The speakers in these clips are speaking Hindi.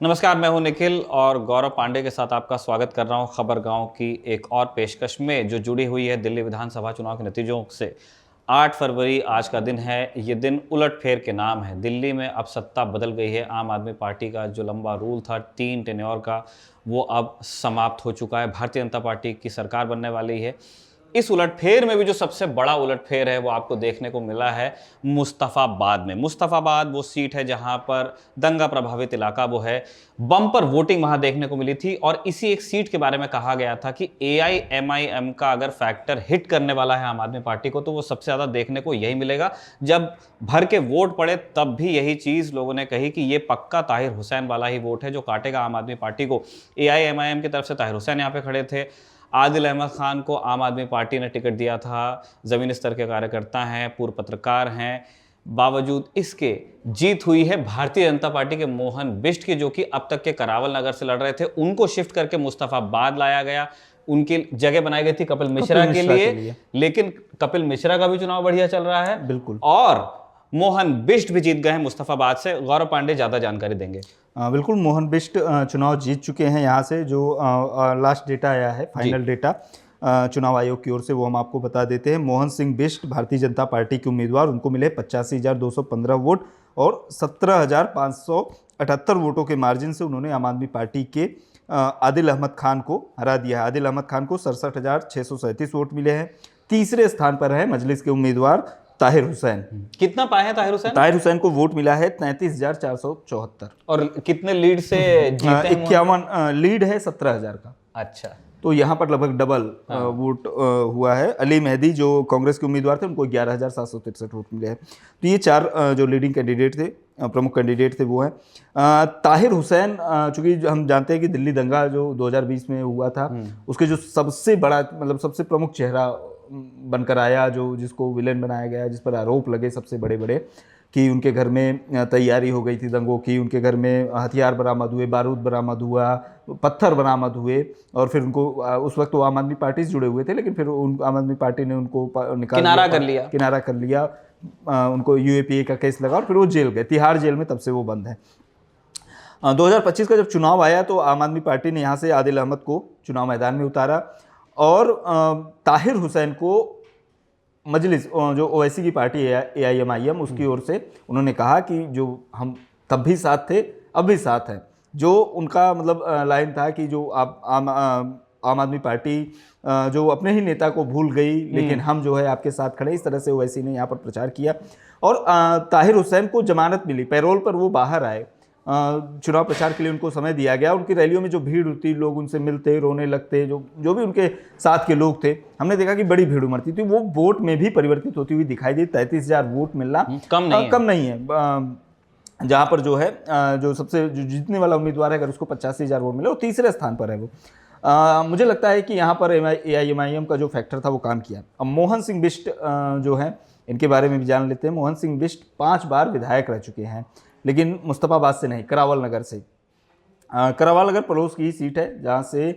नमस्कार, मैं हूं निखिल और गौरव पांडे के साथ आपका स्वागत कर रहा हूं खबर गांव की एक और पेशकश में जो जुड़ी हुई है दिल्ली विधानसभा चुनाव के नतीजों से। 8 फरवरी आज का दिन है। ये दिन उलटफेर के नाम है। दिल्ली में अब सत्ता बदल गई है। आम आदमी पार्टी का जो लंबा रूल था 3 टेन्योर का, वो अब समाप्त हो चुका है। भारतीय जनता पार्टी की सरकार बनने वाली है। इस उलटफेर में भी जो सबसे बड़ा उलटफेर है वो आपको देखने को मिला है मुस्तफाबाद में। मुस्तफाबाद वो सीट है जहां पर दंगा प्रभावित इलाका वो है। बम्पर वोटिंग वहां देखने को मिली थी और इसी एक सीट के बारे में कहा गया था कि एआईएमआईएम का अगर फैक्टर हिट करने वाला है आम आदमी पार्टी को तो वो सबसे ज्यादा देखने को यही मिलेगा। जब भर के वोट पड़े तब भी यही चीज लोगों ने कही कि ये पक्का ताहिर हुसैन वाला ही वोट है जो काटेगा आम आदमी पार्टी को। एआईएमआईएम की तरफ से ताहिर हुसैन यहाँ पे खड़े थे। आदिल अहमद खान को आम आदमी पार्टी ने टिकट दिया था। ज़मीनी स्तर के कार्यकर्ता हैं, पूर्व पत्रकार हैं। बावजूद इसके जीत हुई है भारतीय जनता पार्टी के मोहन बिष्ट की, जो कि अब तक के करावल नगर से लड़ रहे थे। उनको शिफ्ट करके मुस्तफाबाद लाया गया। उनकी जगह बनाई गई थी कपिल मिश्रा के लिए। लेकिन कपिल मिश्रा का भी चुनाव बढ़िया चल रहा है। बिल्कुल। और मोहन बिष्ट भी जीत गए हैं मुस्तफाबाद से। गौरव पांडे ज़्यादा जानकारी देंगे। बिल्कुल, मोहन बिष्ट चुनाव जीत चुके हैं। यहाँ से जो लास्ट डेटा आया है, फाइनल डेटा चुनाव आयोग की ओर से, वो हम आपको बता देते हैं। मोहन सिंह बिष्ट भारतीय जनता पार्टी के उम्मीदवार, उनको मिले 85,215 वोट और 17,578 वोटों के मार्जिन से उन्होंने आम आदमी पार्टी के आदिल अहमद खान को हरा दिया है। आदिल अहमद खान को 67,637 वोट मिले हैं। तीसरे स्थान पर है मजलिस के उम्मीदवार ताहिर हुसैन। कितना पाए हैं ताहिर हुसैन? ताहिर हुसैन को वोट मिला है 33,474। और कितने लीड से जीते हैं? 51 लीड है 17,000 का। अच्छा, तो यहाँ पर लगभग डबल वोट हुआ है। अली मेहदी जो कांग्रेस के उम्मीदवार थे, उनको 11,763 वोट मिले हैं। तो ये 4 जो लीडिंग कैंडिडेट थे, प्रमुख कैंडिडेट थे, वो हैं। ताहिर हुसैन, चूंकि हम जानते हैं कि दिल्ली दंगा जो 2020 में हुआ था, उसके जो सबसे बड़ा मतलब सबसे प्रमुख चेहरा बनकर आया, जो जिसको विलेन बनाया गया, जिस पर आरोप लगे सबसे बड़े बड़े कि उनके घर में तैयारी हो गई थी दंगों की, उनके घर में हथियार बरामद हुए, बारूद बरामद हुआ, पत्थर बरामद हुए। और फिर उनको उस वक्त वो आम आदमी पार्टी से जुड़े हुए थे, लेकिन फिर आम आदमी पार्टी ने उनको किनारा कर लिया। उनको यूएपीए का केस लगा और फिर वो जेल गए, तिहाड़ जेल में। तब से वो बंद है। 2025 का जब चुनाव आया तो आम आदमी पार्टी ने यहाँ से आदिल अहमद को चुनाव मैदान में उतारा और ताहिर हुसैन को मजलिस, जो ओवैसी की पार्टी है एआईएमआईएम, उसकी ओर से उन्होंने कहा कि जो हम तब भी साथ थे, अब भी साथ हैं। जो उनका मतलब लाइन था कि जो आम आदमी पार्टी जो अपने ही नेता को भूल गई, लेकिन हम जो है आपके साथ खड़े, इस तरह से ओवैसी ने यहाँ पर प्रचार किया। और ताहिर हुसैन को जमानत मिली, पैरोल पर वो बाहर आए। चुनाव प्रचार के लिए उनको समय दिया गया। उनकी रैलियों में जो भीड़ होती, लोग उनसे मिलते, रोने लगते, जो भी उनके साथ के लोग थे, हमने देखा कि बड़ी भीड़ उमड़ती थी। वो वोट में भी परिवर्तित होती हुई दिखाई दी। 33,000 वोट मिलना कम नहीं है। जहाँ पर जो है जो सबसे जो जीतने वाला उम्मीदवार है, अगर उसको 85,000 वोट मिले, वो तीसरे स्थान पर है वो। मुझे लगता है कि यहाँ पर एआईएमआईएम का जो फैक्टर था वो काम किया। अब मोहन सिंह बिष्ट जो है, इनके बारे में भी जान लेते हैं। मोहन सिंह बिष्ट 5 बार विधायक रह चुके हैं, लेकिन मुस्तफाबाद से नहीं, करावल नगर से। करावल नगर पड़ोस की सीट है, जहाँ से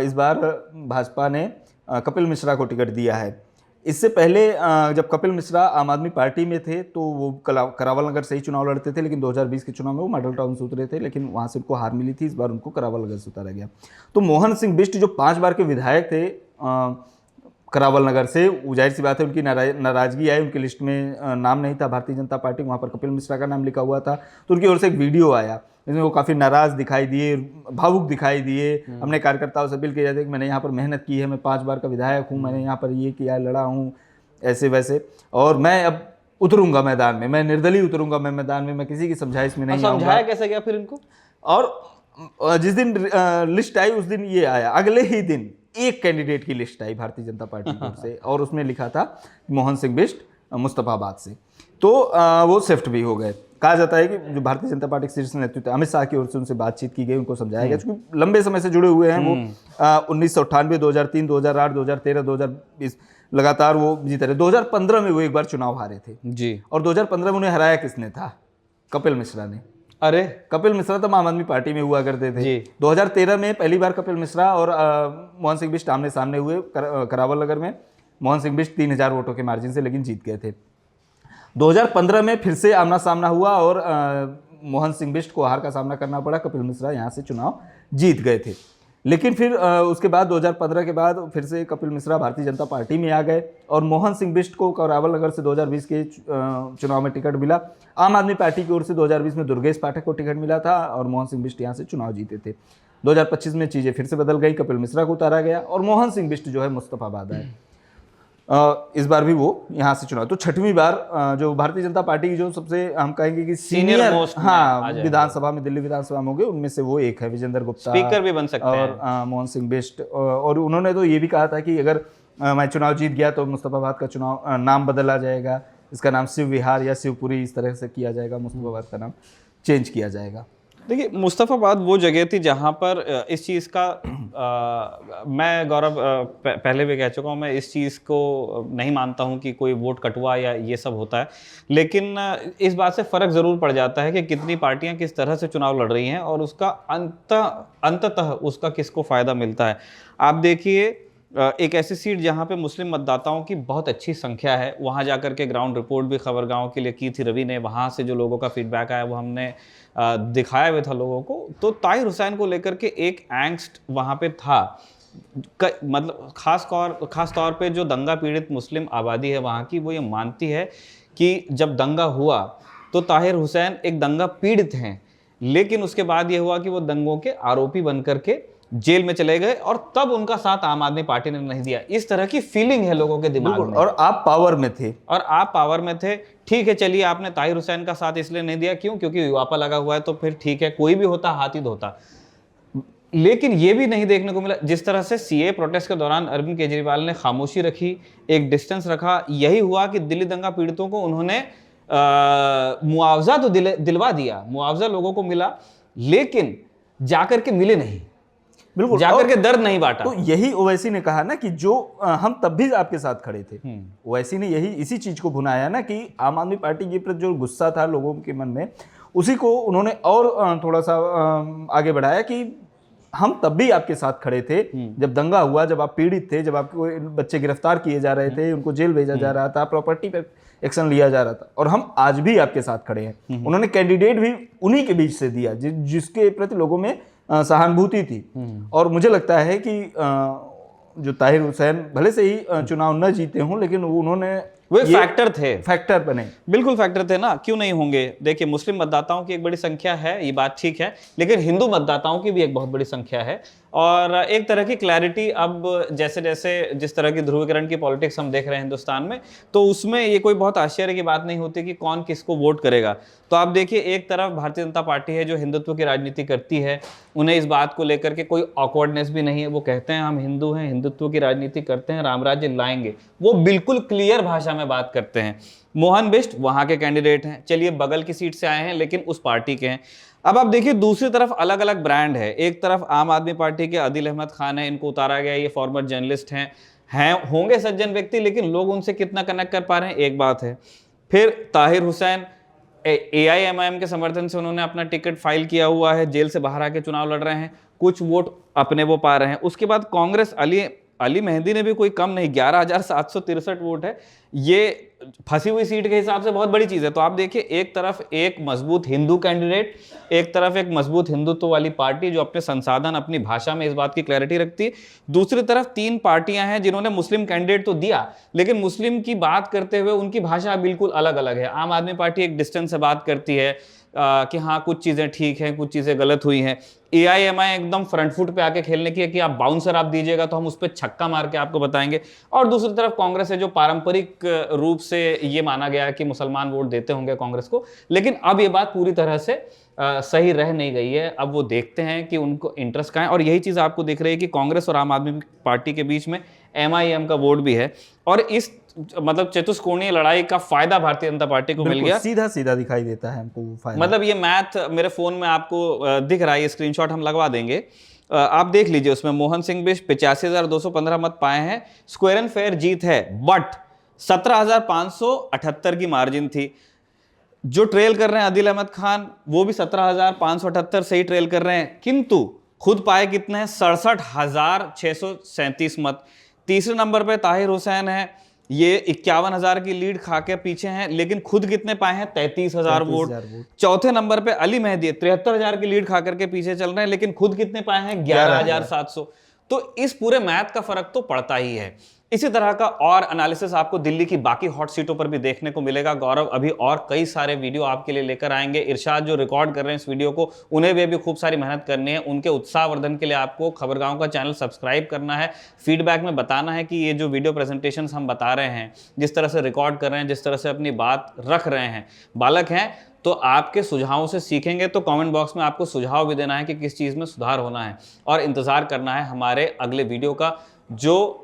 इस बार भाजपा ने कपिल मिश्रा को टिकट दिया है। इससे पहले जब कपिल मिश्रा आम आदमी पार्टी में थे तो वो करावल नगर से ही चुनाव लड़ते थे, लेकिन 2020 के चुनाव में वो मॉडल टाउन से उतरे थे, लेकिन वहाँ से उनको हार मिली थी। इस बार उनको करावल नगर से उतारा गया। तो मोहन सिंह बिष्ट जो 5 बार के विधायक थे करावल नगर से, जाहिर सी बात है उनकी नाराजगी आई। उनकी लिस्ट में नाम नहीं था भारतीय जनता पार्टी, वहाँ पर कपिल मिश्रा का नाम लिखा हुआ था। तो उनकी ओर से एक वीडियो आया, इसमें वो काफ़ी नाराज़ दिखाई दिए, भावुक दिखाई दिए। हमने कार्यकर्ताओं से अपील किया था कि मैंने यहाँ पर मेहनत की है, मैं 5 बार का विधायक हूँ, मैंने यहाँ पर ये किया, लड़ा हूँ, ऐसे वैसे, और मैं अब उतरूँगा मैदान में, मैं निर्दलीय उतरूँगा मैं मैदान में, मैं किसी की समझाइश में नहीं आऊँगा। समझाया कैसे गया फिर इनको? और जिस दिन लिस्ट आई उस दिन ये आया। अगले ही दिन एक कैंडिडेट की लिस्ट आई भारतीय जनता पार्टी की ओर से, और उसमें लिखा था मोहन सिंह बिष्ट मुस्तफाबाद से। तो वो शिफ्ट भी हो गए। कहा जाता है कि जो भारतीय जनता पार्टी के शीर्ष नेतृत्व अमित शाह की ओर से उनसे बातचीत की गई, उनको समझाया गया, क्योंकि लंबे समय से जुड़े हुए हैं वो। 1998, 2003, 2008, 2013, 2020 लगातार वो जीते रहे। 2015 में वो एक बार चुनाव हारे थे जी, और 2015 में उन्हें हराया किसने था? कपिल मिश्रा ने। अरे कपिल मिश्रा तो आम आदमी पार्टी में हुआ करते थे। 2013 में पहली बार कपिल मिश्रा और मोहन सिंह बिष्ट आमने सामने हुए करावल नगर में। मोहन सिंह बिष्ट 3,000 वोटों के मार्जिन से लेकिन जीत गए थे। 2015 में फिर से आमना सामना हुआ और मोहन सिंह बिष्ट को हार का सामना करना पड़ा, कपिल मिश्रा यहाँ से चुनाव जीत गए थे। लेकिन फिर उसके बाद 2015 के बाद फिर से कपिल मिश्रा भारतीय जनता पार्टी में आ गए और मोहन सिंह बिष्ट को करावल नगर से 2020 के चुनाव में टिकट मिला। आम आदमी पार्टी की ओर से 2020 में दुर्गेश पाठक को टिकट मिला था और मोहन सिंह बिष्ट यहाँ से चुनाव जीते थे। 2025 में चीज़ें फिर से बदल गई, कपिल मिश्रा को उतारा गया और मोहन सिंह बिष्ट जो है मुस्तफाबाद आए। इस बार भी वो यहाँ से चुनाव, तो छठवीं बार जो भारतीय जनता पार्टी की जो सबसे हम कहेंगे कि सीनियर मोस्ट विधानसभा में, दिल्ली विधानसभा में होंगे, उनमें से वो एक है विजेंद्र गुप्ता, स्पीकर भी बन सकते हैं और मोहन सिंह बिष्ट। और उन्होंने तो ये भी कहा था कि अगर मैं चुनाव जीत गया तो मुस्तफाबाद का चुनाव नाम बदला जाएगा, इसका नाम शिव विहार या शिवपुरी इस तरह से किया जाएगा, मुस्तफाबाद का नाम चेंज किया जाएगा। देखिए, मुस्तफाबाद वो जगह थी जहाँ पर इस चीज़ का मैं गौरव पहले भी कह चुका हूँ, मैं इस चीज़ को नहीं मानता हूँ कि कोई वोट कटवा या ये सब होता है, लेकिन इस बात से फ़र्क ज़रूर पड़ जाता है कि कितनी पार्टियाँ किस तरह से चुनाव लड़ रही हैं और उसका अंततः उसका किसको फ़ायदा मिलता है। आप देखिए, एक ऐसी सीट जहाँ पे मुस्लिम मतदाताओं की बहुत अच्छी संख्या है, वहाँ जाकर के ग्राउंड रिपोर्ट भी खबरगांव के लिए की थी रवि ने, वहाँ से जो लोगों का फीडबैक आया वो हमने दिखाया हुआ था लोगों को। तो ताहिर हुसैन को लेकर के एक एंग्स्ट वहाँ पे था, मतलब खास तौर पे जो दंगा पीड़ित मुस्लिम आबादी है वहाँ की, वो ये मानती है कि जब दंगा हुआ तो ताहिर हुसैन एक दंगा पीड़ित हैं, लेकिन उसके बाद ये हुआ कि वो दंगों के आरोपी बन करके जेल में चले गए और तब उनका साथ आम आदमी पार्टी ने नहीं दिया। इस तरह की फीलिंग है लोगों के दिमाग में। और आप पावर में थे, ठीक है, चलिए आपने ताहिर हुसैन का साथ इसलिए नहीं दिया, क्यों? क्योंकि युवापा लगा हुआ है, तो फिर ठीक है, कोई भी होता हाथ ही धोता। लेकिन ये भी नहीं देखने को मिला, जिस तरह से सीए प्रोटेस्ट के दौरान अरविंद केजरीवाल ने खामोशी रखी, एक डिस्टेंस रखा, यही हुआ कि दिल्ली दंगा पीड़ितों को उन्होंने मुआवजा तो दिलवा दिया, मुआवजा लोगों को मिला, लेकिन जाकर के मिले नहीं, बिल्कुल जाकर के दर्द नहीं बांटा। तो यही ओवैसी ने कहा ना कि जो हम तब भी आपके साथ खड़े थे, ओवैसी ने इसी चीज को भुनाया ना कि आम आदमी पार्टी के प्रति जो गुस्सा था लोगों के मन में, उसी को उन्होंने और थोड़ा सा आगे बढ़ाया कि हम तब भी आपके साथ खड़े थे, जब दंगा हुआ, जब आप पीड़ित थे, जब आपके बच्चे गिरफ्तार किए जा रहे थे, उनको जेल भेजा जा रहा था, प्रॉपर्टी पे एक्शन लिया जा रहा था, और हम आज भी आपके साथ खड़े हैं। उन्होंने कैंडिडेट भी उन्हीं के बीच से दिया जिसके प्रति लोगों में सहानुभूति थी। और मुझे लगता है कि जो ताहिर हुसैन भले से ही चुनाव न जीते हों, लेकिन उन्होंने वो फैक्टर बने, बिल्कुल फैक्टर थे ना, क्यों नहीं होंगे। देखिए, मुस्लिम मतदाताओं की एक बड़ी संख्या है, ये बात ठीक है, लेकिन हिंदू मतदाताओं की भी एक बहुत बड़ी संख्या है। और एक तरह की क्लैरिटी अब जैसे जैसे जिस तरह की ध्रुवीकरण की पॉलिटिक्स हम देख रहे हैं हिंदुस्तान में, तो उसमें ये कोई बहुत आश्चर्य की बात नहीं होती कि कौन किसको वोट करेगा। तो आप देखिए, एक तरफ भारतीय जनता पार्टी है जो हिंदुत्व की राजनीति करती है, उन्हें इस बात को लेकर के कोई ऑकवर्डनेस भी नहीं है, वो कहते हैं हम हिंदू हैं, हिंदुत्व की राजनीति करते हैं, रामराज्य लाएंगे, वो बिल्कुल क्लियर भाषा में बात करते हैं। मोहन बिष्ट वहां के कैंडिडेट हैं, चलिए बगल की सीट से आए हैं, लेकिन उस पार्टी के हैं। अब आप देखिए, दूसरी तरफ अलग अलग ब्रांड है। एक तरफ आम आदमी पार्टी के आदिल अहमद खान है, इनको उतारा गया, ये फॉर्मर जर्नलिस्ट हैं होंगे सज्जन व्यक्ति, लेकिन लोग उनसे कितना कनेक्ट कर पा रहे हैं, एक बात है। फिर ताहिर हुसैन AIMIM के समर्थन से उन्होंने अपना टिकट फाइल किया हुआ है, जेल से बाहर आके चुनाव लड़ रहे हैं, कुछ वोट अपने वो पा रहे हैं। उसके बाद कांग्रेस, अली मेहंदी ने भी कोई कम नहीं, 11,763 वोट है, ये फंसी हुई सीट के हिसाब से बहुत बड़ी चीज है। तो आप देखिए, एक तरफ एक मजबूत हिंदू कैंडिडेट, एक तरफ एक मजबूत हिंदुत्व वाली पार्टी जो अपने संसाधन, अपनी भाषा में इस बात की क्लैरिटी रखती है। दूसरी तरफ 3 पार्टियां हैं जिन्होंने मुस्लिम कैंडिडेट तो दिया, लेकिन मुस्लिम की बात करते हुए उनकी भाषा बिल्कुल अलग अलग है। आम आदमी पार्टी एक डिस्टेंस से बात करती है कि हाँ कुछ चीज़ें ठीक हैं, कुछ चीज़ें गलत हुई हैं। AIMI एकदम फ्रंट फुट पे आके खेलने की है कि आप बाउंसर आप दीजिएगा तो हम उस पर छक्का मार के आपको बताएंगे। और दूसरी तरफ कांग्रेस है जो पारंपरिक रूप से ये माना गया है कि मुसलमान वोट देते होंगे कांग्रेस को, लेकिन अब ये बात पूरी तरह से सही रह नहीं गई है। अब वो देखते हैं कि उनको इंटरेस्ट कहाँ है, और यही चीज़ आपको दिख रही है कि कांग्रेस और आम आदमी पार्टी के बीच में MIM का वोट भी है, और इस मतलब चतुष्कोणीय लड़ाई का फायदा भारतीय जनता पार्टी को मिल गया। सीधा सीधा दिखाई देता है हमको वो फायदा। मतलब ये मैथ मेरे फोन में आपको दिख रहा है, ये स्क्रीनशॉट हम लगवा देंगे, आप देख लीजिए। उसमें मोहन सिंह बिष्ट 85,215 मत पाए हैं, स्क्वायर एंड फेयर जीत है, बट 17,578 की मार्जिन थी। जो ट्रेल कर रहे हैं आदिल अहमद खान, वो भी 17,578 से ही ट्रेल कर रहे हैं, किंतु खुद पाए कितने हैं, 67,637 मत। तीसरे नंबर पे ताहिर हुसैन है, ये 51,000 की लीड खा के पीछे हैं, लेकिन खुद कितने पाए हैं? 33,000 वोट। 33,000 वोट। चौथे नंबर पे अली मेहदी 73,000 की लीड खा करके पीछे चल रहे हैं, लेकिन खुद कितने पाए हैं? 11,700। तो इस पूरे मैथ का फर्क तो पड़ता ही है। इसी तरह का और एनालिसिस आपको दिल्ली की बाकी हॉट सीटों पर भी देखने को मिलेगा। गौरव अभी और कई सारे वीडियो आपके लिए लेकर आएंगे। इरशाद जो रिकॉर्ड कर रहे हैं इस वीडियो को, उन्हें भी अभी खूब सारी मेहनत करनी है। उनके उत्साहवर्धन के लिए आपको खबरगांव का चैनल सब्सक्राइब करना है, फीडबैक में बताना है कि ये जो वीडियो प्रेजेंटेशन हम बता रहे हैं, जिस तरह से रिकॉर्ड कर रहे हैं, जिस तरह से अपनी बात रख रहे हैं, बालक हैं तो आपके सुझावों से सीखेंगे। तो कमेंट बॉक्स में आपको सुझाव भी देना है कि किस चीज़ में सुधार होना है, और इंतज़ार करना है हमारे अगले वीडियो का जो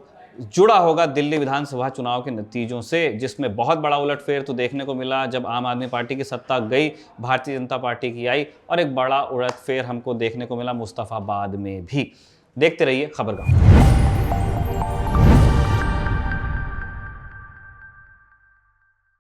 जुड़ा होगा दिल्ली विधानसभा चुनाव के नतीजों से, जिसमें बहुत बड़ा उलटफेर तो देखने को मिला जब आम आदमी पार्टी की सत्ता गई, भारतीय जनता पार्टी की आई, और एक बड़ा उलटफेर हमको देखने को मिला मुस्तफाबाद में भी। देखते रहिए खबरगांव।